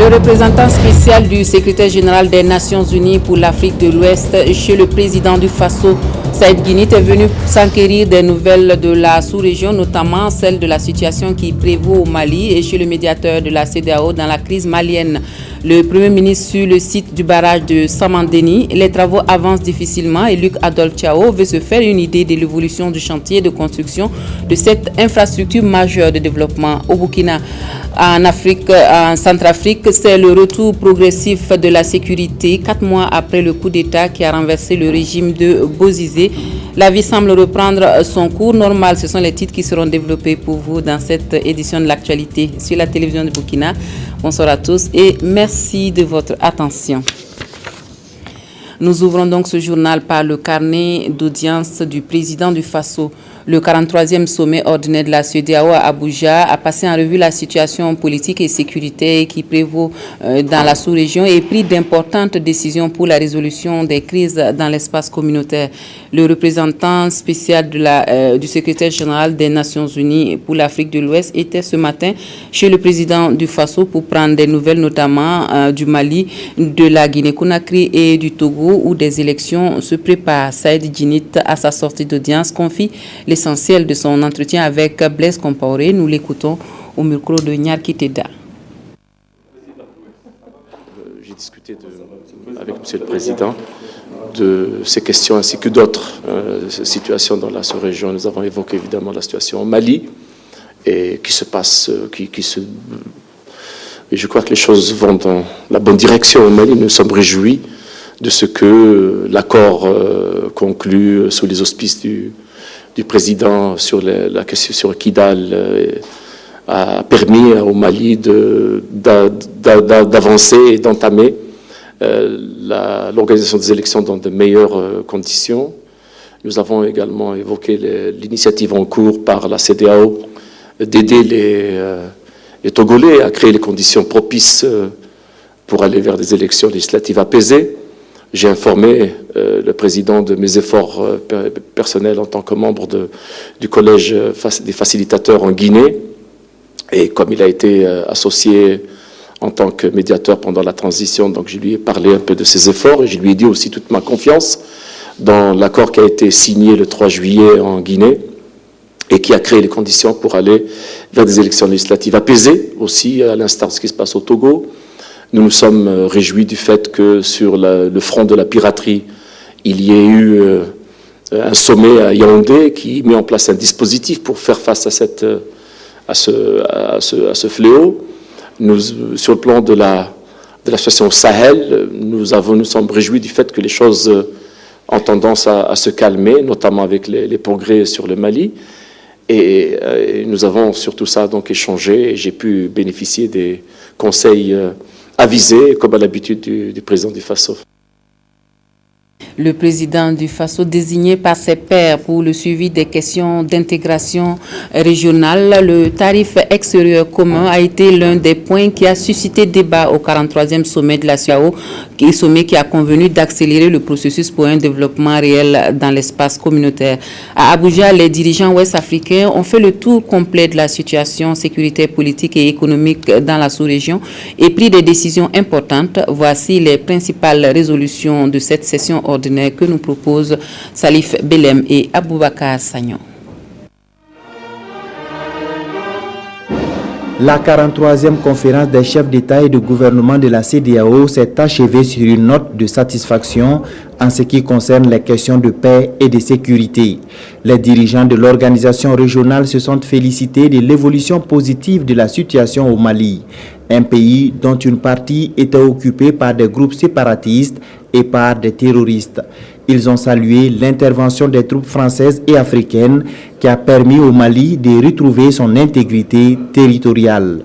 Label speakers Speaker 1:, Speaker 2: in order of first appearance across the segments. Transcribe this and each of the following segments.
Speaker 1: Le représentant spécial du secrétaire général des Nations Unies pour l'Afrique de l'Ouest chez le président du Faso, Saïd Guinit, est venu s'enquérir des nouvelles de la sous-région, notamment celle de la situation qui prévaut au Mali et chez le médiateur de la CEDEAO dans la crise malienne. Le Premier ministre sur le site du barrage de Samandeni, les travaux avancent difficilement et Luc Adolphe Thiaw veut se faire une idée de l'évolution du chantier de construction de cette infrastructure majeure de développement au Burkina. En Centrafrique, c'est le retour progressif de la sécurité 4 mois après le coup d'État qui a renversé le régime de Bozizé. La vie semble reprendre son cours normal. Ce sont les titres qui seront développés pour vous dans cette édition de l'actualité sur la télévision de Burkina. Bonsoir à tous et merci de votre attention. Nous ouvrons donc ce journal par le carnet d'audience du président du Faso. Le 43e sommet ordinaire de la CEDEAO à Abuja a passé en revue la situation politique et sécuritaire qui prévaut dans la sous-région et pris d'importantes décisions pour la résolution des crises dans l'espace communautaire. Le représentant spécial du secrétaire général des Nations Unies pour l'Afrique de l'Ouest était ce matin chez le président du Faso pour prendre des nouvelles, notamment du Mali, de la Guinée-Conakry et du Togo, où des élections se préparent. Saïd Guinit, à sa sortie d'audience, confie l'essentiel de son entretien avec Blaise Compaoré. Nous l'écoutons au micro de Nyarki Teda.
Speaker 2: J'ai discuté avec M. le Président de ces questions ainsi que d'autres situations dans la sous-région. Nous avons évoqué évidemment la situation au Mali et qui se passe, et je crois que les choses vont dans la bonne direction au Mali. Nous sommes réjouis de ce que l'accord conclu sous les auspices du président sur la question sur Kidal a permis au Mali d'avancer et d'entamer l'organisation des élections dans de meilleures conditions. Nous avons également évoqué l'initiative en cours par la CEDEAO d'aider les Togolais à créer les conditions propices pour aller vers des élections législatives apaisées. J'ai informé le président de mes efforts personnels en tant que membre du collège des facilitateurs en Guinée. Et comme il a été associé en tant que médiateur pendant la transition, donc je lui ai parlé un peu de ses efforts et je lui ai dit aussi toute ma confiance dans l'accord qui a été signé le 3 juillet en Guinée et qui a créé les conditions pour aller vers des élections législatives apaisées, aussi à l'instar de ce qui se passe au Togo. Nous nous sommes réjouis du fait que sur le front de la piraterie, il y ait eu un sommet à Yaoundé qui met en place un dispositif pour faire face à ce fléau. Sur le plan de la situation au Sahel, nous sommes réjouis du fait que les choses ont tendance à se calmer, notamment avec les progrès sur le Mali. Et nous avons sur tout ça donc échangé et j'ai pu bénéficier des conseils avisé, comme à l'habitude du président du Faso.
Speaker 1: Le président du Faso, désigné par ses pairs pour le suivi des questions d'intégration régionale, le tarif extérieur commun a été l'un des points qui a suscité débat au 43e sommet de la CEDEAO, sommet qui a convenu d'accélérer le processus pour un développement réel dans l'espace communautaire. À Abuja, les dirigeants ouest-africains ont fait le tour complet de la situation sécuritaire, politique et économique dans la sous-région et pris des décisions importantes. Voici les principales résolutions de cette session ordinaire que nous proposent Salif Belem et Aboubakar Sagnon.
Speaker 3: La 43e conférence des chefs d'État et de gouvernement de la CEDEAO s'est achevée sur une note de satisfaction en ce qui concerne les questions de paix et de sécurité. Les dirigeants de l'organisation régionale se sont félicités de l'évolution positive de la situation au Mali, un pays dont une partie était occupée par des groupes séparatistes et par des terroristes. Ils ont salué l'intervention des troupes françaises et africaines qui a permis au Mali de retrouver son intégrité territoriale.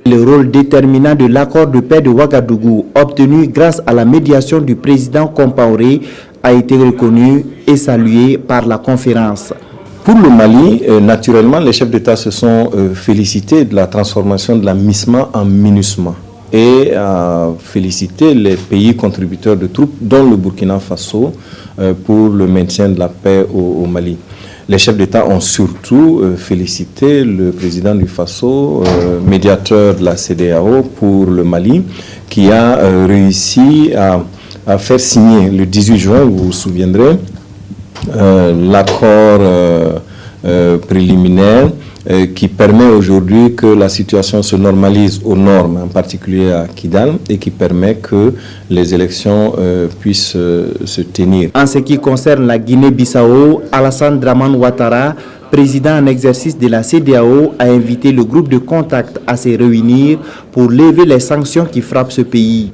Speaker 3: Le rôle déterminant de l'accord de paix de Ouagadougou, obtenu grâce à la médiation du président Compaoré, a été reconnu et salué par la conférence.
Speaker 4: Pour le Mali, naturellement, les chefs d'État se sont félicités de la transformation de la MISMA en MINUSMA et félicité les pays contributeurs de troupes, dont le Burkina Faso, pour le maintien de la paix au Mali. les chefs d'État ont surtout félicité le président du Faso, médiateur de la CEDEAO pour le Mali, qui a réussi à faire signer le 18 juin, vous vous souviendrez, l'accord préliminaire qui permet aujourd'hui que la situation se normalise au nord, en particulier à Kidal, et qui permet que les élections puissent se tenir.
Speaker 3: En ce qui concerne la Guinée-Bissau, Alassane Dramane Ouattara, président en exercice de la CEDEAO, a invité le groupe de contact à se réunir pour lever les sanctions qui frappent ce pays.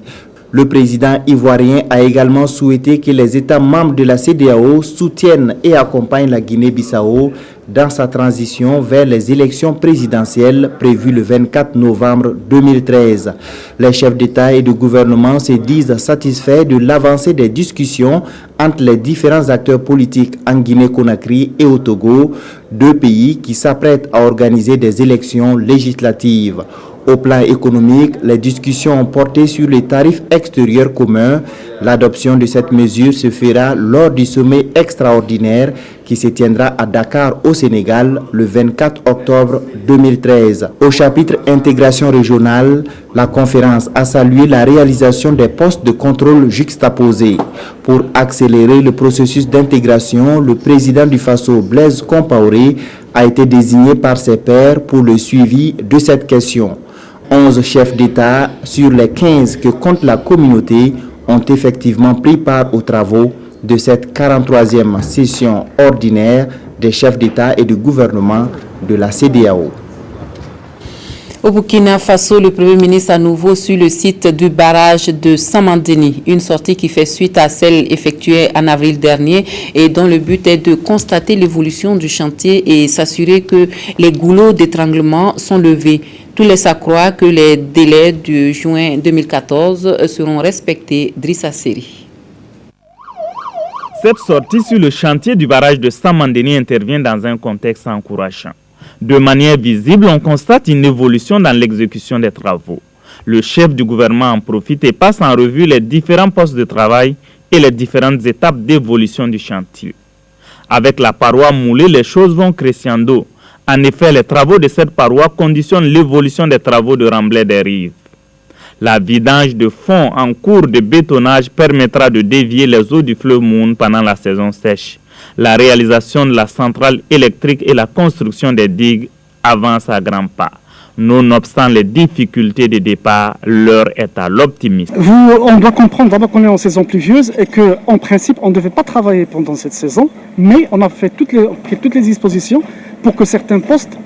Speaker 3: Le président ivoirien a également souhaité que les États membres de la CEDEAO soutiennent et accompagnent la Guinée-Bissau dans sa transition vers les élections présidentielles prévues le 24 novembre 2013. Les chefs d'État et de gouvernement se disent satisfaits de l'avancée des discussions entre les différents acteurs politiques en Guinée-Conakry et au Togo, deux pays qui s'apprêtent à organiser des élections législatives. Au plan économique, les discussions ont porté sur les tarifs extérieurs communs. L'adoption de cette mesure se fera lors du sommet extraordinaire qui se tiendra à Dakar au Sénégal le 24 octobre 2013. Au chapitre intégration régionale, la conférence a salué la réalisation des postes de contrôle juxtaposés. Pour accélérer le processus d'intégration, le président du Faso, Blaise Compaoré, a été désigné par ses pairs pour le suivi de cette question. 11 chefs d'État sur les 15 que compte la communauté ont effectivement pris part aux travaux de cette 43e session ordinaire des chefs d'État et de gouvernement de la CEDEAO.
Speaker 1: Au Burkina Faso, le Premier ministre à nouveau sur le site du barrage de Samandeni, une sortie qui fait suite à celle effectuée en avril dernier et dont le but est de constater l'évolution du chantier et s'assurer que les goulots d'étranglement sont levés. Tout laisse à croire que les délais de juin 2014 seront respectés. Drissa Seri.
Speaker 5: Cette sortie sur le chantier du barrage de Samandeni intervient dans un contexte encourageant. De manière visible, on constate une évolution dans l'exécution des travaux. Le chef du gouvernement en profite et passe en revue les différents postes de travail et les différentes étapes d'évolution du chantier. Avec la paroi moulée, les choses vont crescendo. En effet, les travaux de cette paroi conditionnent l'évolution des travaux de remblai des rives. La vidange de fond en cours de bétonnage permettra de dévier les eaux du fleuve Moun pendant la saison sèche. La réalisation de la centrale électrique et la construction des digues avancent à grands pas. Nonobstant les difficultés de départ, l'heure est à l'optimisme.
Speaker 6: On doit comprendre d'abord qu'on est en saison pluvieuse et qu'en principe, on ne devait pas travailler pendant cette saison, mais on a fait toutes les dispositions pour que certains postes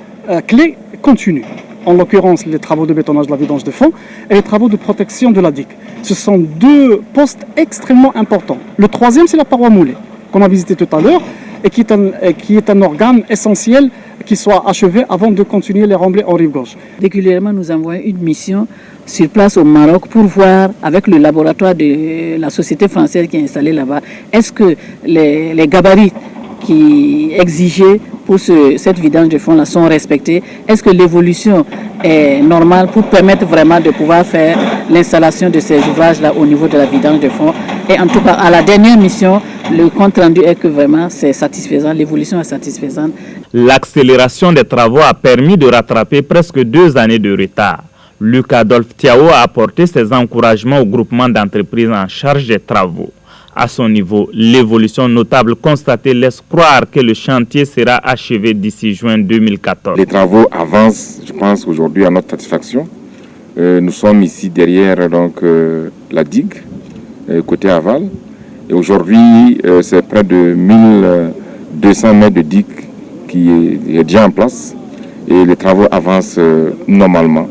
Speaker 6: clés continuent. En l'occurrence, les travaux de bétonnage de la vidange de fond et les travaux de protection de la digue. Ce sont deux postes extrêmement importants. Le troisième, c'est la paroi moulée, qu'on a visité tout à l'heure, et qui est un organe essentiel qui soit achevé avant de continuer les remblais en rive gauche.
Speaker 7: Régulièrement, nous envoyons une mission sur place au Maroc pour voir avec le laboratoire de la société française qui est installée là-bas, est-ce que les gabarits qui exigeaient pour cette vidange de fond-là sont respectés? Est-ce que l'évolution est normale pour permettre vraiment de pouvoir faire l'installation de ces ouvrages-là au niveau de la vidange de fond? Et en tout cas, à la dernière mission, le compte rendu est que vraiment c'est satisfaisant, l'évolution est satisfaisante.
Speaker 5: L'accélération des travaux a permis de rattraper presque 2 années de retard. Luc Adolphe Thiao a apporté ses encouragements au groupement d'entreprises en charge des travaux. À son niveau, l'évolution notable constatée laisse croire que le chantier sera achevé d'ici juin 2014.
Speaker 8: Les travaux avancent, je pense, aujourd'hui à notre satisfaction. Nous sommes ici derrière la digue, côté aval. Et aujourd'hui, c'est près de 1200 mètres de digue qui est déjà en place. Et les travaux avancent normalement.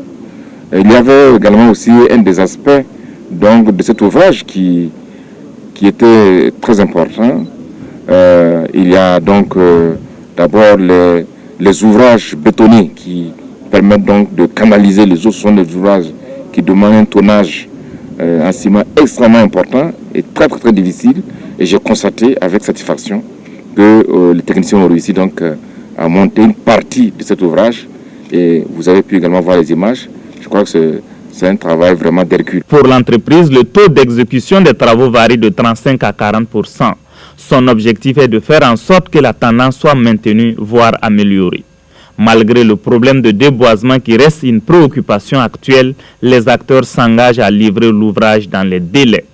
Speaker 8: Il y avait également aussi un des aspects de cet ouvrage qui était très important. Il y a donc d'abord les ouvrages bétonnés qui permettent donc de canaliser les eaux. Ce sont des ouvrages qui demandent un tonnage en ciment extrêmement important et très très très difficile. Et j'ai constaté avec satisfaction que les techniciens ont réussi donc à monter une partie de cet ouvrage. Et vous avez pu également voir les images. Je crois que c'est un travail vraiment d'Hercule.
Speaker 5: Pour l'entreprise, le taux d'exécution des travaux varie de 35 à 40%. Son objectif est de faire en sorte que la tendance soit maintenue, voire améliorée. Malgré le problème de déboisement qui reste une préoccupation actuelle, les acteurs s'engagent à livrer l'ouvrage dans les délais.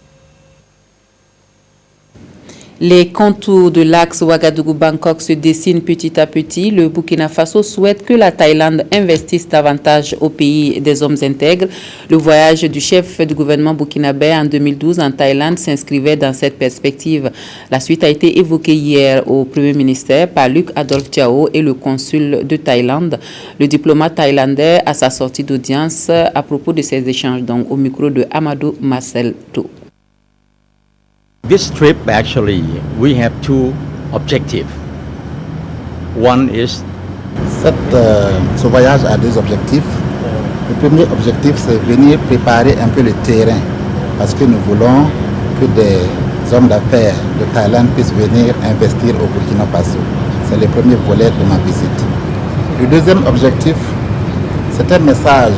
Speaker 1: Les contours de l'axe Ouagadougou-Bangkok se dessinent petit à petit. Le Burkina Faso souhaite que la Thaïlande investisse davantage au pays des hommes intègres. Le voyage du chef du gouvernement burkinabé en 2012 en Thaïlande s'inscrivait dans cette perspective. La suite a été évoquée hier au Premier ministère par Luc Adolphe Diao et le consul de Thaïlande. Le diplomate thaïlandais à sa sortie d'audience à propos de ces échanges, donc au micro de Amadou Marcel To.
Speaker 9: This trip, actually, we have two objectives. One is
Speaker 10: ce voyage a deux objectifs. Le premier objectif, c'est venir préparer un peu le terrain, parce que nous voulons que des hommes d'affaires de Thaïlande puissent venir investir au Burkina Faso. C'est le premier volet de ma visite. Le deuxième objectif, c'est un message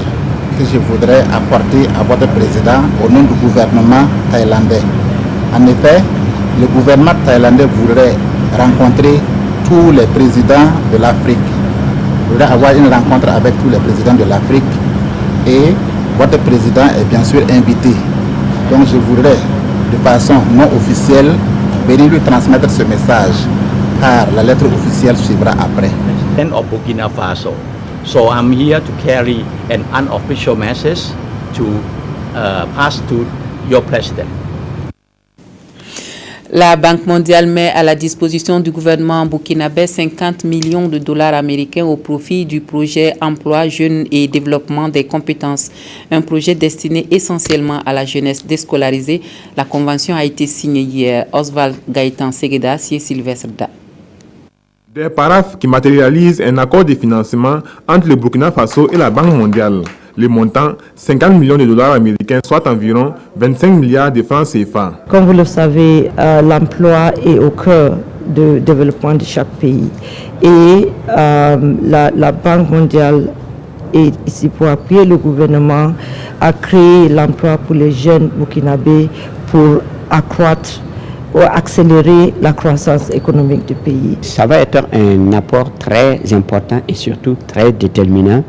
Speaker 10: que je voudrais apporter à votre président au nom du gouvernement thaïlandais. En effet, le gouvernement thaïlandais voudrait rencontrer tous les présidents de l'Afrique. Il voudrait avoir une rencontre avec tous les présidents de l'Afrique et votre président est bien sûr invité. Donc je voudrais, de façon non officielle, venir lui transmettre ce message, car la lettre officielle suivra après.
Speaker 9: Of Burkina Faso. So I'm here to carry an unofficial message to pass to your president.
Speaker 1: La Banque mondiale met à la disposition du gouvernement burkinabé 50 millions de dollars américains au profit du projet Emploi Jeunes et Développement des compétences, un projet destiné essentiellement à la jeunesse déscolarisée. La convention a été signée hier. Oswald Gaëtan Segueda, Sylvestre Da.
Speaker 11: Des paraphes qui matérialisent un accord de financement entre le Burkina Faso et la Banque mondiale. Le montant, 50 millions de dollars américains, soit environ 25 milliards de francs CFA.
Speaker 12: Comme vous le savez, l'emploi est au cœur du développement de chaque pays. Et la Banque mondiale est ici pour appuyer le gouvernement à créer l'emploi pour les jeunes burkinabés pour accroître ou accélérer la croissance économique du pays.
Speaker 13: Ça va être un apport très important et surtout très déterminant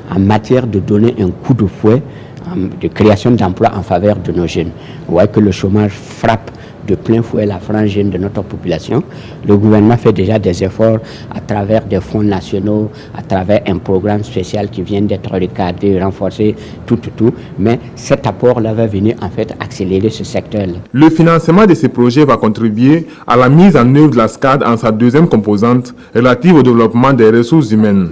Speaker 13: en matière de donner un coup de fouet de création d'emplois en faveur de nos jeunes. Vous voyez que le chômage frappe de plein fouet la frange jeune de notre population. Le gouvernement fait déjà des efforts à travers des fonds nationaux, à travers un programme spécial qui vient d'être recadré, renforcé, tout. Mais cet apport-là va venir en fait accélérer ce secteur-là.
Speaker 11: Le financement de ces projets va contribuer à la mise en œuvre de la SCAD en sa deuxième composante relative au développement des ressources humaines.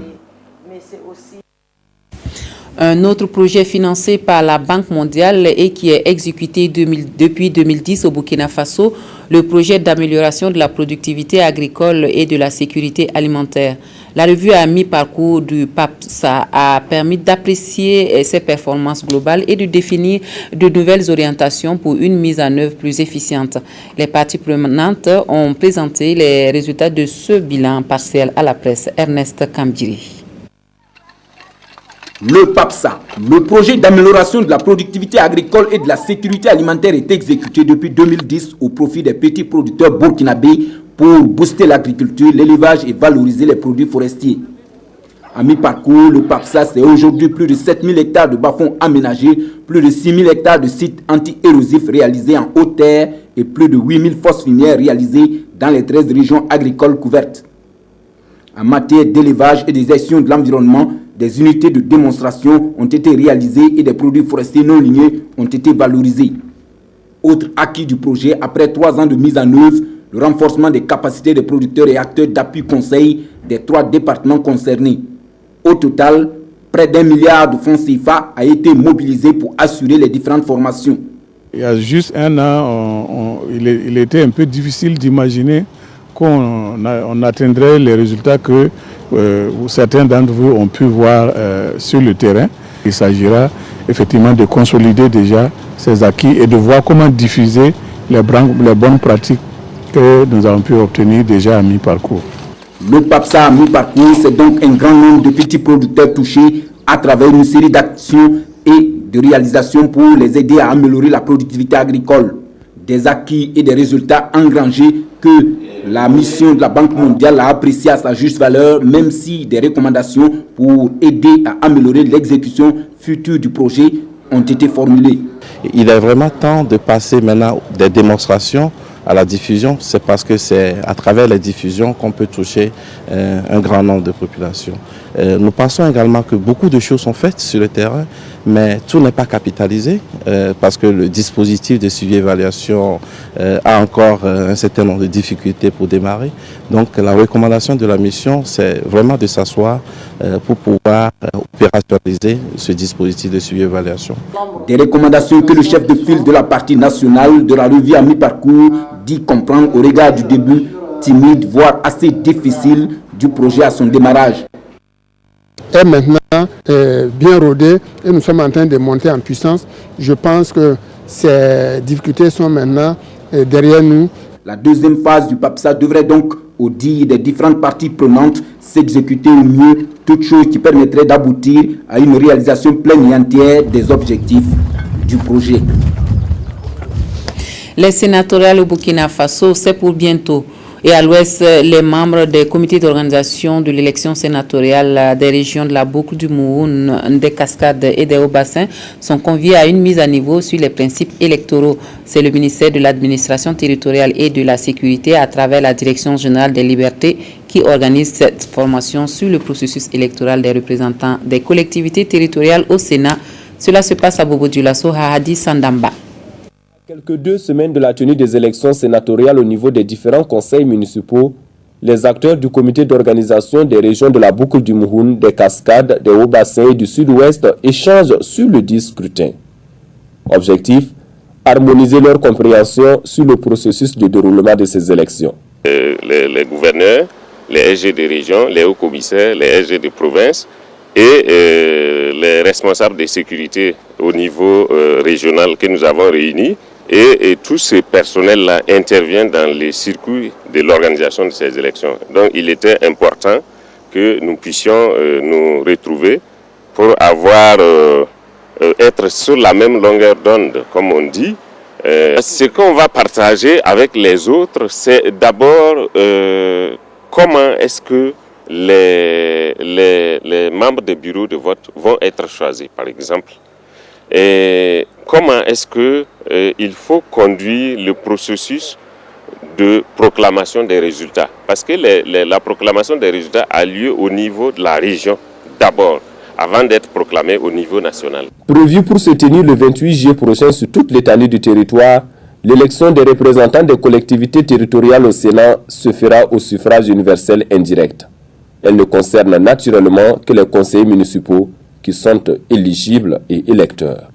Speaker 1: Un autre projet financé par la Banque mondiale et qui est exécuté depuis 2010 au Burkina Faso, le projet d'amélioration de la productivité agricole et de la sécurité alimentaire. La revue à mi-parcours du PAPSA a permis d'apprécier ses performances globales et de définir de nouvelles orientations pour une mise en œuvre plus efficiente. Les parties prenantes ont présenté les résultats de ce bilan partiel à la presse. Ernest Kambiri.
Speaker 14: Le PAPSA, le projet d'amélioration de la productivité agricole et de la sécurité alimentaire, est exécuté depuis 2010 au profit des petits producteurs burkinabés pour booster l'agriculture, l'élevage et valoriser les produits forestiers. À mi-parcours, le PAPSA, c'est aujourd'hui plus de 7000 hectares de bas-fonds aménagés, plus de 6000 hectares de sites anti-érosifs réalisés en haute terre et plus de 8000 fosses fumières réalisées dans les 13 régions agricoles couvertes. En matière d'élevage et de gestion de l'environnement, des unités de démonstration ont été réalisées et des produits forestiers non lignés ont été valorisés. Autre acquis du projet, après 3 ans de mise en œuvre, le renforcement des capacités des producteurs et acteurs d'appui conseil des 3 départements concernés. Au total, près d'1 milliard de francs CFA a été mobilisé pour assurer les différentes formations.
Speaker 15: Il y a juste un an, il était un peu difficile d'imaginer qu'on atteindrait les résultats que certains d'entre vous ont pu voir sur le terrain. Il s'agira effectivement de consolider déjà ces acquis et de voir comment diffuser les bonnes pratiques que nous avons pu obtenir déjà à mi-parcours.
Speaker 14: Le PAPSA à mi-parcours, c'est donc un grand nombre de petits producteurs touchés à travers une série d'actions et de réalisations pour les aider à améliorer la productivité agricole. des acquis et des résultats engrangés que la mission de la Banque mondiale a apprécié à sa juste valeur, même si des recommandations pour aider à améliorer l'exécution future du projet ont été formulées.
Speaker 16: Il est vraiment temps de passer maintenant des démonstrations à la diffusion. C'est parce que c'est à travers les diffusions qu'on peut toucher un grand nombre de populations. Nous pensons également que beaucoup de choses sont faites sur le terrain, mais tout n'est pas capitalisé parce que le dispositif de suivi-évaluation a encore un certain nombre de difficultés pour démarrer. Donc la recommandation de la mission, c'est vraiment de s'asseoir pour pouvoir opérationnaliser ce dispositif de suivi-évaluation.
Speaker 14: Des recommandations que le chef de file de la partie nationale de la revue à mi-parcours dit comprendre au regard du début timide, voire assez difficile du projet à son démarrage.
Speaker 17: Est maintenant bien rodé et nous sommes en train de monter en puissance. Je pense que ces difficultés sont maintenant derrière nous.
Speaker 14: La deuxième phase du PAPSA devrait donc, au dire des différentes parties prenantes, s'exécuter au mieux, toute chose qui permettrait d'aboutir à une réalisation pleine et entière des objectifs du projet.
Speaker 1: Les sénatoriales au Burkina Faso, c'est pour bientôt. Et à l'ouest, les membres des comités d'organisation de l'élection sénatoriale des régions de la boucle du Mouhoun, des Cascades et des Hauts-Bassins sont conviés à une mise à niveau sur les principes électoraux. C'est le ministère de l'administration territoriale et de la sécurité à travers la Direction générale des libertés qui organise cette formation sur le processus électoral des représentants des collectivités territoriales au Sénat. Cela se passe à Bobo-Dioulasso, Hahadi Sandamba.
Speaker 18: Quelques 2 semaines de la tenue des élections sénatoriales au niveau des différents conseils municipaux, les acteurs du comité d'organisation des régions de la boucle du Mouhoun, des Cascades, des Hauts-Bassins et du Sud-Ouest échangent sur le dit scrutin. Objectif, harmoniser leur compréhension sur le processus de déroulement de ces élections.
Speaker 19: Les gouverneurs, les SG des régions, les hauts commissaires, les SG des provinces et les responsables de sécurité au niveau régional que nous avons réunis. Et tous ces personnels-là interviennent dans les circuits de l'organisation de ces élections. Donc il était important que nous puissions nous retrouver pour être sur la même longueur d'onde, comme on dit. Ce qu'on va partager avec les autres, c'est d'abord comment est-ce que les membres des bureaux de vote vont être choisis, par exemple. Et comment est-ce qu'il faut conduire le processus de proclamation des résultats? Parce que la proclamation des résultats a lieu au niveau de la région d'abord, avant d'être proclamée au niveau national.
Speaker 18: Prévu pour se tenir le 28 juillet prochain sur toute l'étendue du territoire, l'élection des représentants des collectivités territoriales au Sénat se fera au suffrage universel indirect. Elle ne concerne naturellement que les conseillers municipaux qui sont éligibles et électeurs.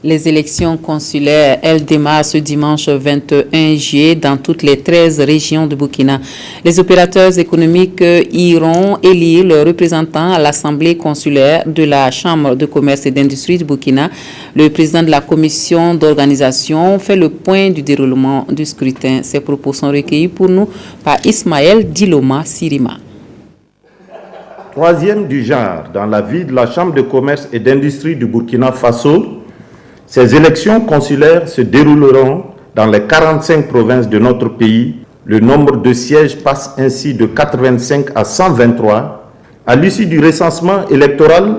Speaker 1: Les élections consulaires, elles démarrent ce dimanche 21 juillet dans toutes les 13 régions de Burkina. Les opérateurs économiques iront élire leurs représentants à l'Assemblée consulaire de la Chambre de commerce et d'industrie de Burkina. Le président de la commission d'organisation fait le point du déroulement du scrutin. Ces propos sont recueillis pour nous par Ismaël Diloma Sirima.
Speaker 20: Troisième du genre dans la vie de la Chambre de commerce et d'industrie du Burkina Faso, ces élections consulaires se dérouleront dans les 45 provinces de notre pays. Le nombre de sièges passe ainsi de 85 à 123. À l'issue du recensement électoral,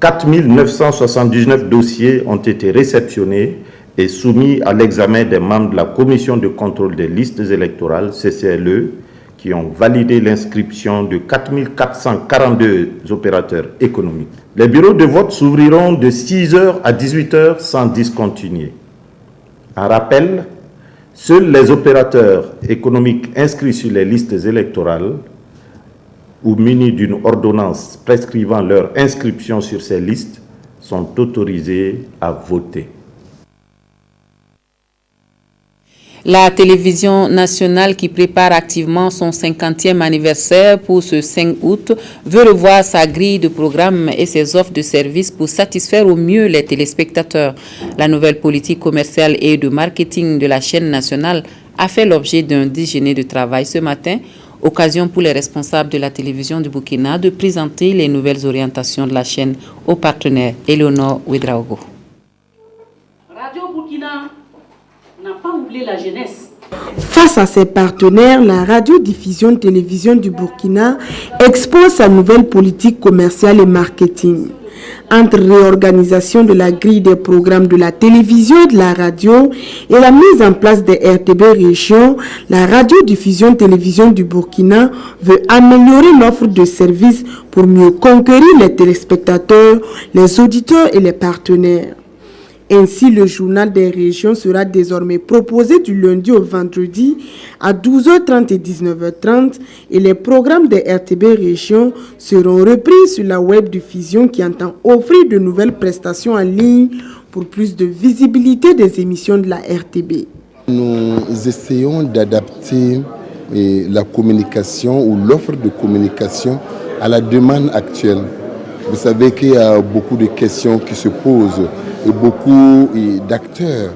Speaker 20: 4 979 dossiers ont été réceptionnés et soumis à l'examen des membres de la Commission de contrôle des listes électorales, CCLE, qui ont validé l'inscription de 4 442 opérateurs économiques. Les bureaux de vote s'ouvriront de 6h à 18h sans discontinuer. En rappel, seuls les opérateurs économiques inscrits sur les listes électorales ou munis d'une ordonnance prescrivant leur inscription sur ces listes sont autorisés à voter.
Speaker 1: La télévision nationale qui prépare activement son 50e anniversaire pour ce 5 août veut revoir sa grille de programmes et ses offres de services pour satisfaire au mieux les téléspectateurs. La nouvelle politique commerciale et de marketing de la chaîne nationale a fait l'objet d'un déjeuner de travail ce matin, occasion pour les responsables de la télévision du Burkina de présenter les nouvelles orientations de la chaîne aux partenaires. Éléonore Ouedraogo.
Speaker 21: Radio Burkina On n'a pas oublié la jeunesse.
Speaker 22: Face à ses partenaires, la radiodiffusion-télévision du Burkina expose sa nouvelle politique commerciale et marketing. Entre réorganisation de la grille des programmes de la télévision et de la radio et la mise en place des RTB régions, la radiodiffusion-télévision du Burkina veut améliorer l'offre de services pour mieux conquérir les téléspectateurs, les auditeurs et les partenaires. Ainsi, le journal des régions sera désormais proposé du lundi au vendredi à 12h30 et 19h30 et les programmes des RTB régions seront repris sur la web diffusion qui entend offrir de nouvelles prestations en ligne pour plus de visibilité des émissions de la RTB.
Speaker 23: Nous essayons d'adapter la communication ou l'offre de communication à la demande actuelle. Vous savez qu'il y a beaucoup de questions qui se posent et beaucoup d'acteurs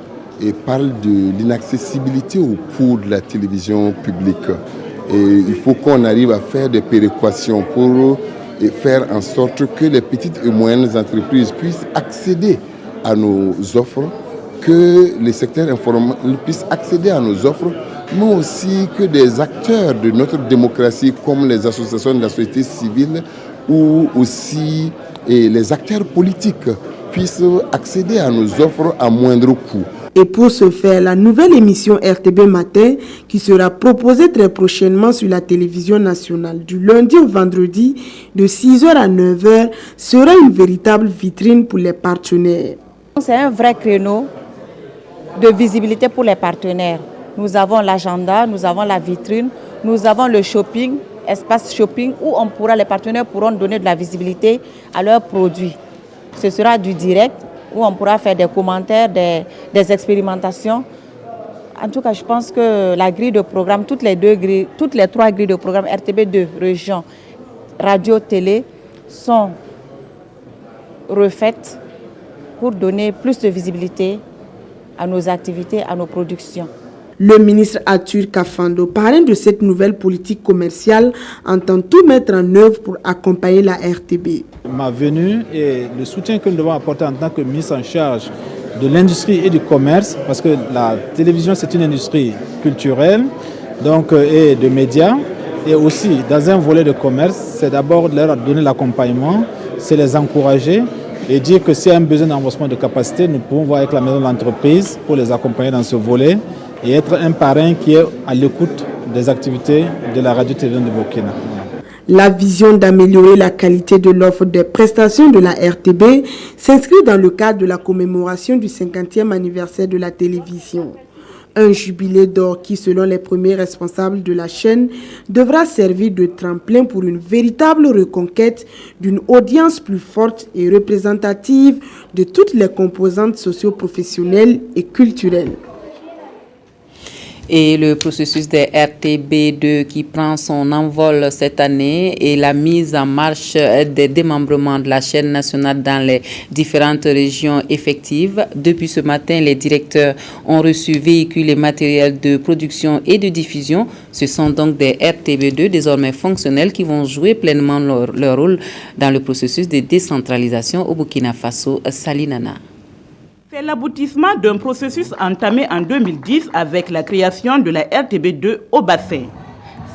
Speaker 23: parlent de l'inaccessibilité au coût de la télévision publique. Et il faut qu'on arrive à faire des péréquations pour faire en sorte que les petites et moyennes entreprises puissent accéder à nos offres, que les secteurs informels puissent accéder à nos offres, mais aussi que des acteurs de notre démocratie comme les associations de la société civile ou aussi les acteurs politiques puissent accéder à nos offres à moindre coût.
Speaker 22: Et pour ce faire, la nouvelle émission RTB Matin, qui sera proposée très prochainement sur la télévision nationale du lundi au vendredi de 6h à 9h, sera une véritable vitrine pour les partenaires.
Speaker 24: C'est un vrai créneau de visibilité pour les partenaires. Nous avons l'agenda, nous avons la vitrine, nous avons le shopping, espace shopping où les partenaires pourront donner de la visibilité à leurs produits. Ce sera du direct où on pourra faire des commentaires, des expérimentations. En tout cas, je pense que la grille de programme, toutes les trois grilles de programme RTB2, région, radio, télé, sont refaites pour donner plus de visibilité à nos activités, à nos productions.
Speaker 22: Le ministre Arthur Kafando, parrain de cette nouvelle politique commerciale, entend tout mettre en œuvre pour accompagner la RTB.
Speaker 25: Ma venue et le soutien que nous devons apporter en tant que ministre en charge de l'industrie et du commerce, parce que la télévision c'est une industrie culturelle et de médias, et aussi dans un volet de commerce, c'est d'abord leur donner l'accompagnement, c'est les encourager et dire que s'il y a un besoin d'avancement de capacité, nous pouvons voir avec la maison de l'entreprise pour les accompagner dans ce volet et être un parrain qui est à l'écoute des activités de la radio-télévision de Burkina.
Speaker 22: La vision d'améliorer la qualité de l'offre des prestations de la RTB s'inscrit dans le cadre de la commémoration du 50e anniversaire de la télévision. Un jubilé d'or qui, selon les premiers responsables de la chaîne, devra servir de tremplin pour une véritable reconquête d'une audience plus forte et représentative de toutes les composantes socio-professionnelles et culturelles.
Speaker 1: Et le processus des RTB2 qui prend son envol cette année et la mise en marche des démembrements de la chaîne nationale dans les différentes régions effectives. Depuis ce matin, les directeurs ont reçu véhicules et matériels de production et de diffusion. Ce sont donc des RTB2 désormais fonctionnels qui vont jouer pleinement leur rôle dans le processus de décentralisation au Burkina Faso. Salinana.
Speaker 26: C'est l'aboutissement d'un processus entamé en 2010 avec la création de la RTB2 au bassin.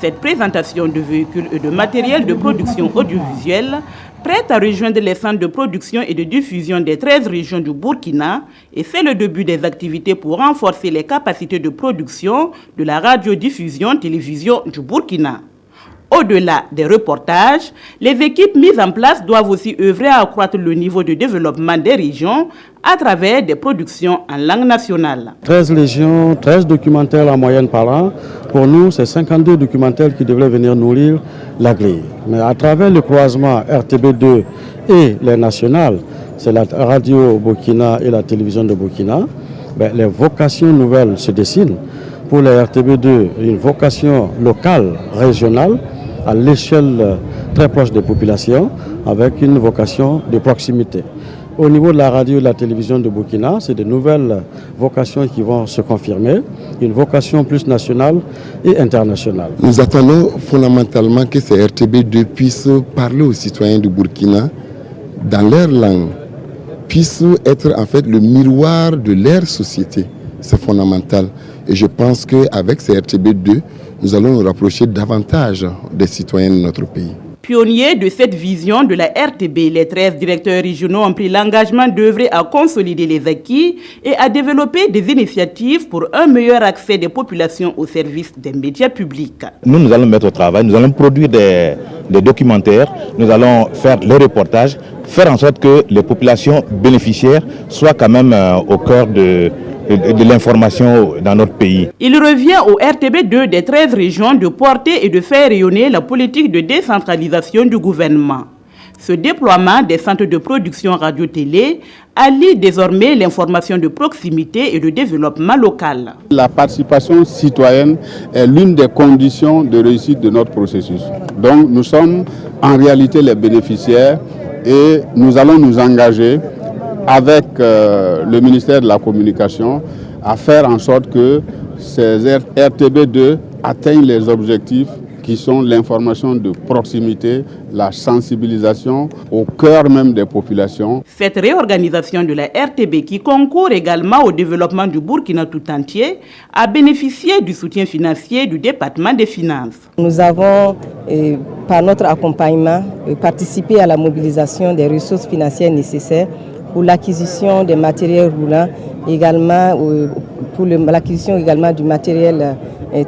Speaker 26: Cette présentation de véhicules et de matériel de production audiovisuelle prête à rejoindre les centres de production et de diffusion des 13 régions du Burkina et c'est le début des activités pour renforcer les capacités de production de la radiodiffusion télévision du Burkina. Au-delà des reportages, les équipes mises en place doivent aussi œuvrer à accroître le niveau de développement des régions à travers des productions en langue nationale.
Speaker 27: 13 régions, 13 documentaires en moyenne par an. Pour nous, c'est 52 documentaires qui devraient venir nourrir la grille. Mais à travers le croisement RTB2 et les nationales, c'est la radio Burkina et la télévision de Burkina, les vocations nouvelles se dessinent. Pour la RTB2, une vocation locale, régionale, à l'échelle très proche des populations, avec une vocation de proximité. Au niveau de la radio et de la télévision de Burkina, c'est de nouvelles vocations qui vont se confirmer, une vocation plus nationale et internationale.
Speaker 23: Nous attendons fondamentalement que ces RTB2 puissent parler aux citoyens du Burkina dans leur langue, puissent être en fait le miroir de leur société. c'est fondamental. Et je pense qu'avec ces RTB2, nous allons nous rapprocher davantage des citoyens de notre pays.
Speaker 26: Pionniers de cette vision de la RTB, les 13 directeurs régionaux ont pris l'engagement d'œuvrer à consolider les acquis et à développer des initiatives pour un meilleur accès des populations au service des médias publics.
Speaker 2: Nous allons mettre au travail, nous allons produire des documentaires, nous allons faire les reportages, faire en sorte que les populations bénéficiaires soient quand même au cœur de l'information dans notre pays.
Speaker 26: Il revient au RTB2 des 13 régions de porter et de faire rayonner la politique de décentralisation du gouvernement. Ce déploiement des centres de production radio-télé allie désormais l'information de proximité et le développement local.
Speaker 3: La participation citoyenne est l'une des conditions de réussite de notre processus. Donc nous sommes en réalité les bénéficiaires et nous allons nous engager avec le ministère de la Communication à faire en sorte que ces RTB2 atteignent les objectifs qui sont l'information de proximité, la sensibilisation au cœur même des populations.
Speaker 26: Cette réorganisation de la RTB, qui concourt également au développement du Burkina tout entier, a bénéficié du soutien financier du département des finances.
Speaker 12: Nous avons, par notre accompagnement, participé à la mobilisation des ressources financières nécessaires pour l'acquisition des matériels roulants, également pour l'acquisition également du matériel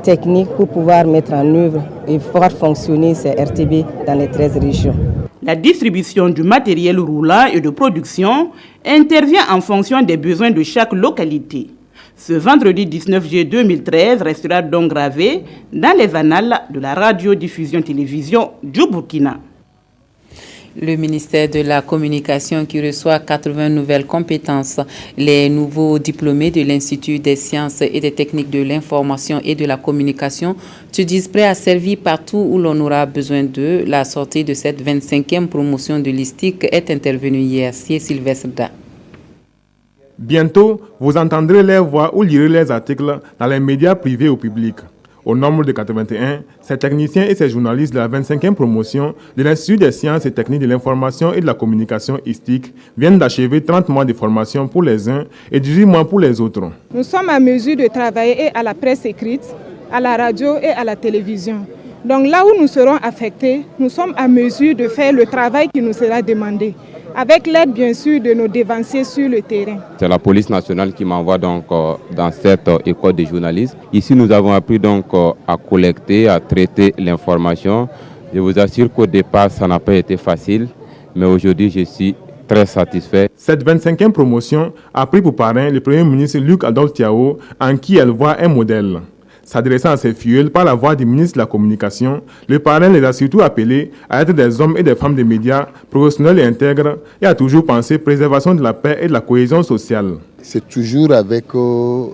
Speaker 12: technique pour pouvoir mettre en œuvre et faire fonctionner ces RTB dans les 13 régions.
Speaker 26: La distribution du matériel roulant et de production intervient en fonction des besoins de chaque localité. Ce vendredi 19 juillet 2013 restera donc gravé dans les annales de la radiodiffusion-télévision du Burkina.
Speaker 1: Le ministère de la Communication qui reçoit 80 nouvelles compétences. Les nouveaux diplômés de l'Institut des sciences et des techniques de l'information et de la communication se disent prêts à servir partout où l'on aura besoin d'eux. La sortie de cette 25e promotion de l'ISTIC est intervenue hier. C'est Sylvestre Da.
Speaker 11: Bientôt, vous entendrez les voix ou lirez les articles dans les médias privés ou publics. Au nombre de 81, ces techniciens et ces journalistes de la 25e promotion de l'Institut des sciences et techniques de l'information et de la communication ISTIC viennent d'achever 30 mois de formation pour les uns et 18 mois pour les autres.
Speaker 4: Nous sommes à mesure de travailler à la presse écrite, à la radio et à la télévision. Donc là où nous serons affectés, nous sommes à mesure de faire le travail qui nous sera demandé, avec l'aide bien sûr de nos dévanciers sur le terrain.
Speaker 6: C'est la police nationale qui m'envoie donc dans cette école de journalisme. Ici nous avons appris donc à collecter, à traiter l'information. Je vous assure qu'au départ ça n'a pas été facile, mais aujourd'hui je suis très satisfait.
Speaker 11: Cette 25e promotion a pris pour parrain le Premier ministre Luc Adolphe Thiaw, en qui elle voit un modèle. S'adressant à ses filleuls par la voix du ministre de la Communication, le parrain les a surtout appelés à être des hommes et des femmes de médias, professionnels et intègres, et à toujours penser préservation de la paix et de la cohésion sociale.
Speaker 23: C'est toujours avec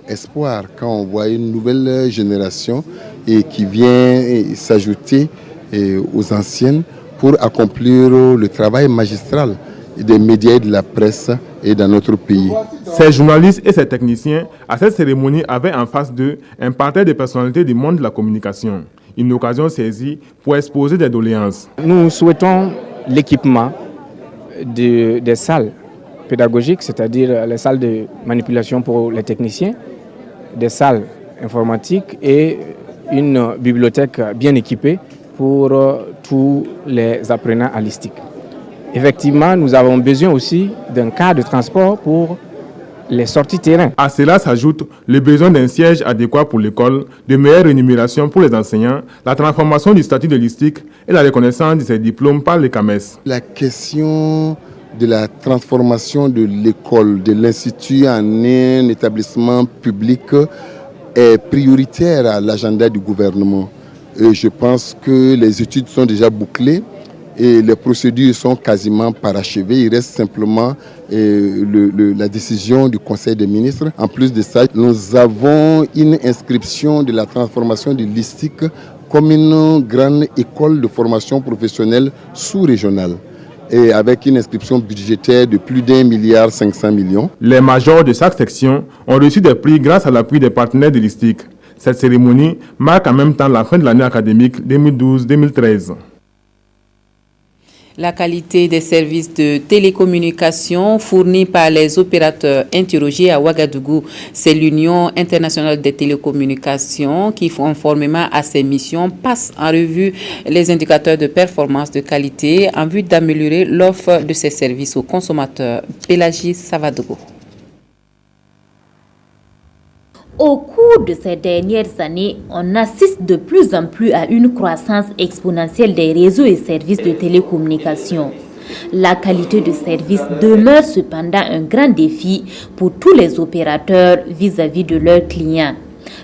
Speaker 23: espoir quand on voit une nouvelle génération qui vient s'ajouter aux anciennes pour accomplir le travail magistral des médias et de la presse et dans notre pays.
Speaker 11: Ces journalistes et ces techniciens, à cette cérémonie, avaient en face d'eux un parterre de personnalités du monde de la communication. Une occasion saisie pour exposer des doléances.
Speaker 7: Nous souhaitons l'équipement des salles pédagogiques, c'est-à-dire les salles de manipulation pour les techniciens, des salles informatiques et une bibliothèque bien équipée pour tous les apprenants à l'ISTIC. Effectivement, nous avons besoin aussi d'un cadre de transport pour les sorties terrain.
Speaker 11: À cela s'ajoute le besoin d'un siège adéquat pour l'école, de meilleures rémunérations pour les enseignants, la transformation du statut de l'ISTIC et la reconnaissance de ses diplômes par les CAMES.
Speaker 23: La question de la transformation de l'école, de l'Institut en un établissement public est prioritaire à l'agenda du gouvernement. Et je pense que les études sont déjà bouclées. Et les procédures sont quasiment parachevées. Il reste simplement la décision du Conseil des ministres. En plus de ça, nous avons une inscription de la transformation de l'ISTIC comme une grande école de formation professionnelle sous-régionale, et avec une inscription budgétaire de plus d'1,5 milliard.
Speaker 11: Les majors de chaque section ont reçu des prix grâce à l'appui des partenaires de l'ISTIC. Cette cérémonie marque en même temps la fin de l'année académique 2012-2013.
Speaker 1: La qualité des services de télécommunication fournis par les opérateurs interrogés à Ouagadougou, c'est l'Union internationale des télécommunications qui, conformément à ses missions, passe en revue les indicateurs de performance de qualité en vue d'améliorer l'offre de ces services aux consommateurs. Pélagie Savadogo.
Speaker 5: Au cours de ces dernières années, on assiste de plus en plus à une croissance exponentielle des réseaux et services de télécommunication. La qualité de service demeure cependant un grand défi pour tous les opérateurs vis-à-vis de leurs clients.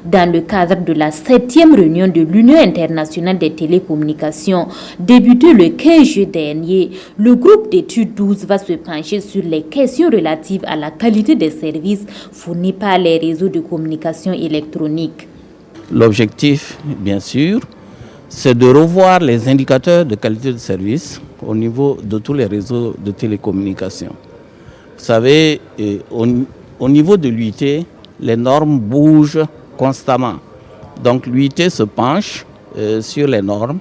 Speaker 5: Dans le cadre de la 7e réunion de l'Union internationale des télécommunications, débutée le 15 juillet dernier, le groupe d'études 12 va se pencher sur les questions relatives à la qualité des services fournis par les réseaux de communication électronique.
Speaker 8: L'objectif, bien sûr, c'est de revoir les indicateurs de qualité de service au niveau de tous les réseaux de télécommunications. Vous savez, au niveau de l'UIT, les normes bougent constamment. Donc l'UIT se penche sur les normes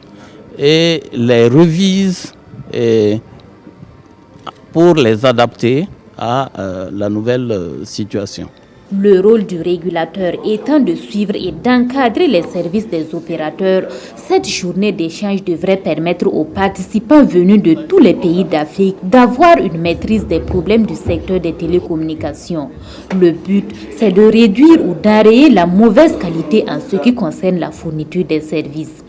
Speaker 8: et les revise pour les adapter à la nouvelle situation.
Speaker 5: Le rôle du régulateur étant de suivre et d'encadrer les services des opérateurs, cette journée d'échange devrait permettre aux participants venus de tous les pays d'Afrique d'avoir une maîtrise des problèmes du secteur des télécommunications. Le but, c'est de réduire ou d'enrayer la mauvaise qualité en ce qui concerne la fourniture des services.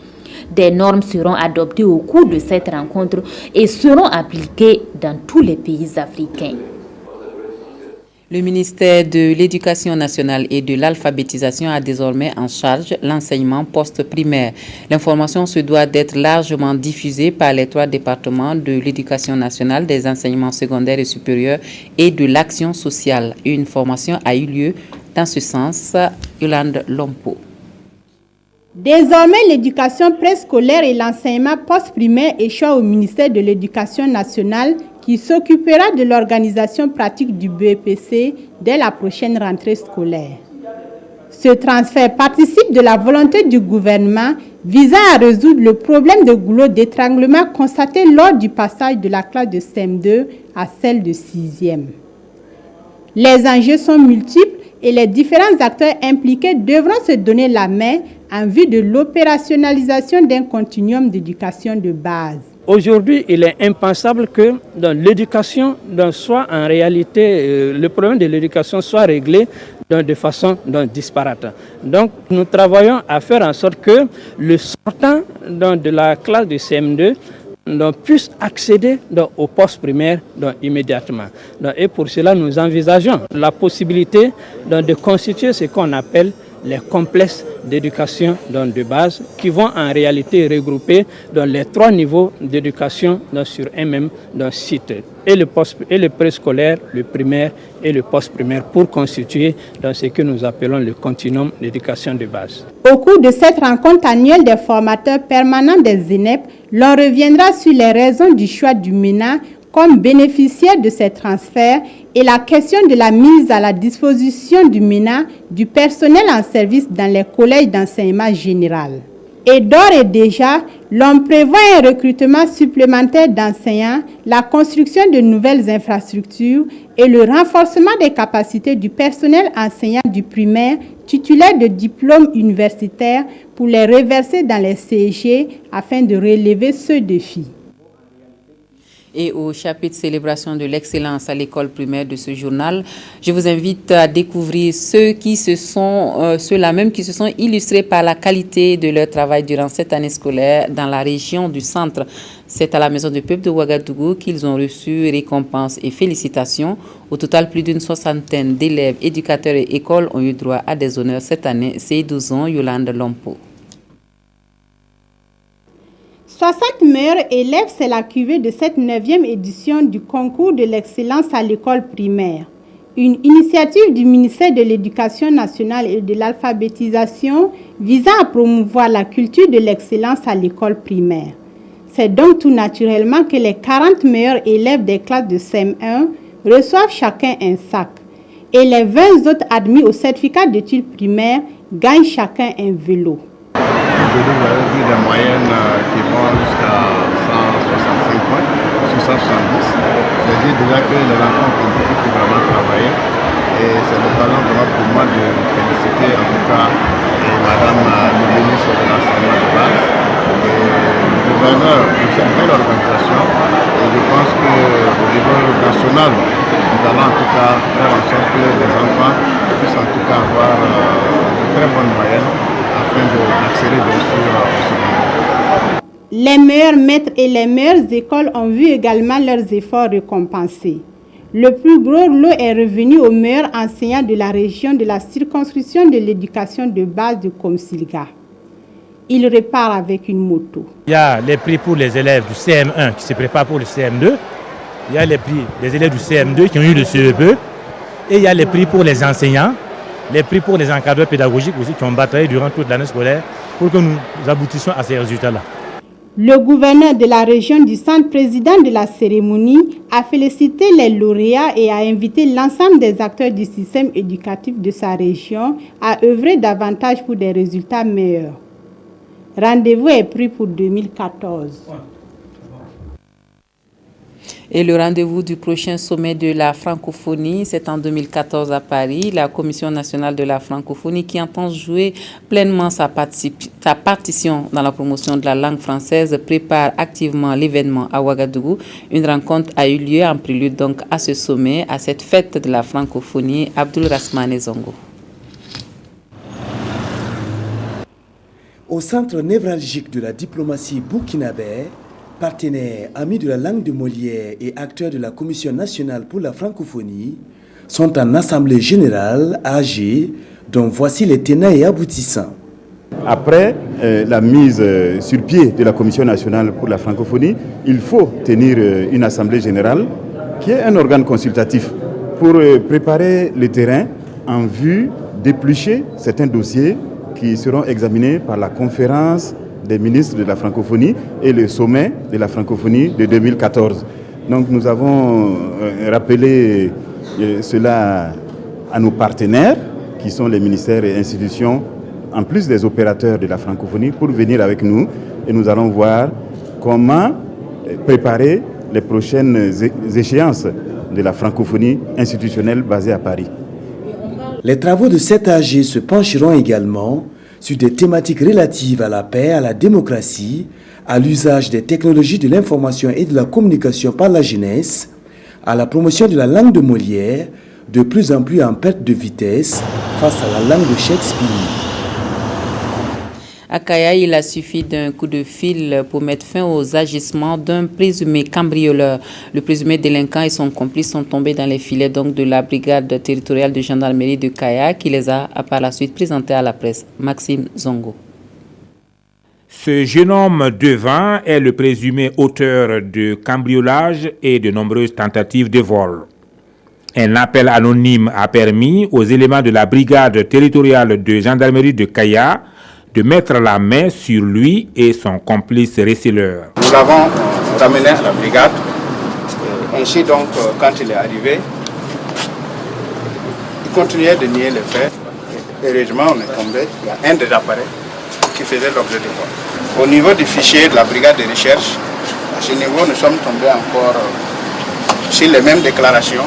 Speaker 5: Des normes seront adoptées au cours de cette rencontre et seront appliquées dans tous les pays africains.
Speaker 1: Le ministère de l'Éducation nationale et de l'alphabétisation a désormais en charge l'enseignement post-primaire. L'information se doit d'être largement diffusée par les 3 départements de l'Éducation nationale, des enseignements secondaires et supérieurs et de l'action sociale. Une formation a eu lieu dans ce sens. Yolande Lompo.
Speaker 9: Désormais, l'éducation préscolaire et l'enseignement post-primaire échoient au ministère de l'Éducation nationale qui s'occupera de l'organisation pratique du BEPC dès la prochaine rentrée scolaire. Ce transfert participe de la volonté du gouvernement visant à résoudre le problème de goulot d'étranglement constaté lors du passage de la classe de CM2 à celle de 6e. Les enjeux sont multiples et les différents acteurs impliqués devront se donner la main en vue de l'opérationnalisation d'un continuum d'éducation de base.
Speaker 10: Aujourd'hui, il est impensable que dans l'éducation, soit en réalité, le problème de l'éducation soit réglé de façon disparate. Donc, nous travaillons à faire en sorte que le sortant de la classe de CM2 puisse accéder au poste primaire immédiatement. Et pour cela, nous envisageons la possibilité de constituer ce qu'on appelle les complexes d'éducation de base qui vont en réalité regrouper les 3 niveaux d'éducation sur un même site, et le préscolaire, le primaire et le post-primaire, pour constituer ce que nous appelons le continuum d'éducation de base.
Speaker 9: Au cours de cette rencontre annuelle des formateurs permanents des ENEP, l'on reviendra sur les raisons du choix du MENA comme bénéficiaire de ces transferts et la question de la mise à la disposition du MENA du personnel en service dans les collèges d'enseignement général. Et d'ores et déjà, l'on prévoit un recrutement supplémentaire d'enseignants, la construction de nouvelles infrastructures et le renforcement des capacités du personnel enseignant du primaire titulaire de diplômes universitaires pour les reverser dans les CEG afin de relever ce défi.
Speaker 1: Et au chapitre célébration de l'excellence à l'école primaire de ce journal, je vous invite à découvrir ceux-là même qui se sont illustrés par la qualité de leur travail durant cette année scolaire dans la région du centre. C'est à la Maison du Peuple de Ouagadougou qu'ils ont reçu récompenses et félicitations. Au total, plus d'une 60aine d'élèves, éducateurs et écoles ont eu droit à des honneurs cette année. C'est 12 ans, Yolande Lompo.
Speaker 9: 60 meilleurs élèves, c'est la cuvée de cette 9e édition du concours de l'excellence à l'école primaire. Une initiative du ministère de l'Éducation nationale et de l'alphabétisation visant à promouvoir la culture de l'excellence à l'école primaire. C'est donc tout naturellement que les 40 meilleurs élèves des classes de CM1 reçoivent chacun un sac et les 20 autres admis au certificat d'études primaires gagnent chacun un vélo.
Speaker 3: Aujourd'hui, vous avez vu des moyennes qui vont jusqu'à 165 points, 170. C'est-à-dire déjà que les enfants ont pu vraiment travailler. Et c'est l'occasion vraiment pour moi de féliciter en tout cas Madame le ministre de l'enseignement de base et le gouverneur de cette belle organisation. Et je pense qu'au niveau national, nous allons en tout cas faire en sorte que les enfants puissent en tout cas avoir de très bonnes moyennes afin d'accéder bien sûr au secondaire.
Speaker 9: Les meilleurs maîtres et les meilleures écoles ont vu également leurs efforts récompensés. Le plus gros lot est revenu aux meilleurs enseignants de la région de la circonscription de l'éducation de base de Komsilga. Il repart avec une moto.
Speaker 13: Il y a les prix pour les élèves du CM1 qui se préparent pour le CM2. Il y a les prix des élèves du CM2 qui ont eu le CEP. Et il y a les prix pour les enseignants, les prix pour les encadreurs pédagogiques aussi qui ont bataillé durant toute l'année scolaire pour que nous aboutissions à ces résultats-là.
Speaker 9: Le gouverneur de la région du centre, président de la cérémonie, a félicité les lauréats et a invité l'ensemble des acteurs du système éducatif de sa région à œuvrer davantage pour des résultats meilleurs. Rendez-vous est pris pour 2014.
Speaker 1: Et le rendez-vous du prochain sommet de la francophonie, c'est en 2014 à Paris. La Commission nationale de la francophonie, qui entend jouer pleinement sa partition dans la promotion de la langue française, prépare activement l'événement à Ouagadougou. Une rencontre a eu lieu en prélude donc à ce sommet, à cette fête de la francophonie. Abdul Rasmane Zongo.
Speaker 14: Au centre névralgique de la diplomatie burkinabé, partenaires, amis de la langue de Molière et acteurs de la Commission nationale pour la francophonie sont en assemblée générale à AG, dont voici les tenants et aboutissants.
Speaker 15: Après la mise sur pied de la Commission nationale pour la francophonie, il faut tenir une assemblée générale qui est un organe consultatif pour préparer le terrain en vue d'éplucher certains dossiers qui seront examinés par la conférence des ministres de la francophonie et le sommet de la francophonie de 2014. Donc nous avons rappelé cela à nos partenaires qui sont les ministères et institutions en plus des opérateurs de la francophonie pour venir avec nous et nous allons voir comment préparer les prochaines échéances de la francophonie institutionnelle basée à Paris.
Speaker 14: Les travaux de cette AG se pencheront également sur des thématiques relatives à la paix, à la démocratie, à l'usage des technologies de l'information et de la communication par la jeunesse, à la promotion de la langue de Molière, de plus en plus en perte de vitesse face à la langue de Shakespeare.
Speaker 1: À Kaya, il a suffi d'un coup de fil pour mettre fin aux agissements d'un présumé cambrioleur. Le présumé délinquant et son complice sont tombés dans les filets donc de la brigade territoriale de gendarmerie de Kaya qui les a par la suite présentés à la presse. Maxime Zongo.
Speaker 16: Ce jeune homme de 20 est le présumé auteur de cambriolage et de nombreuses tentatives de vol. Un appel anonyme a permis aux éléments de la brigade territoriale de gendarmerie de Kaya de mettre la main sur lui et son complice receleur.
Speaker 3: Nous l'avons ramené à la brigade. Ainsi donc, quand il est arrivé, il continuait de nier les faits. Heureusement, on est tombé. Il y a un des appareils qui faisait l'objet de vol. Au niveau du fichier de la brigade de recherche, à ce niveau, nous sommes tombés encore sur les mêmes déclarations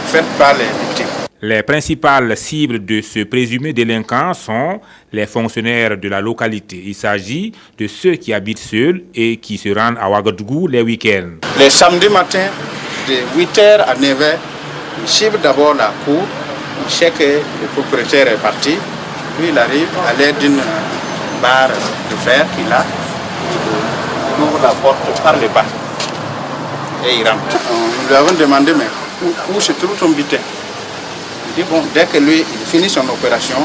Speaker 3: faites par les victimes.
Speaker 16: Les principales cibles de ce présumé délinquant sont les fonctionnaires de la localité. Il s'agit de ceux qui habitent seuls et qui se rendent à Ouagadougou les week-ends.
Speaker 3: Les samedis matins, de 8h à 9h, il cible d'abord la cour. Il sait que le propriétaire est parti. Puis il arrive à l'aide d'une barre de fer qu'il a. Il ouvre la porte par le bas et il rentre. Nous lui avons demandé mais où se trouve ton butin. Il dit, bon, dès que lui il finit son opération,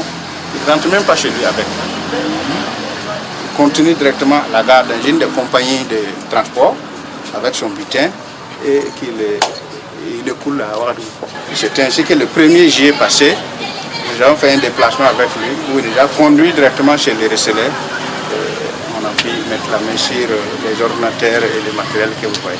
Speaker 3: il ne rentre même pas chez lui avec. Il continue directement à la gare dans une des compagnies de transport avec son butin et il découle à Ouagadougou. C'est ainsi que le 1er juillet passé, nous avons fait un déplacement avec lui où il a conduit directement chez les receleurs. On a pu mettre la main sur les ordinateurs et les matériels que vous voyez.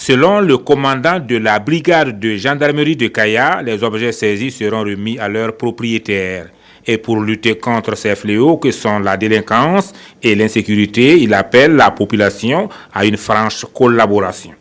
Speaker 16: Selon le commandant de la brigade de gendarmerie de Kaya, les objets saisis seront remis à leurs propriétaires. Et pour lutter contre ces fléaux que sont la délinquance et l'insécurité, il appelle la population à une franche collaboration.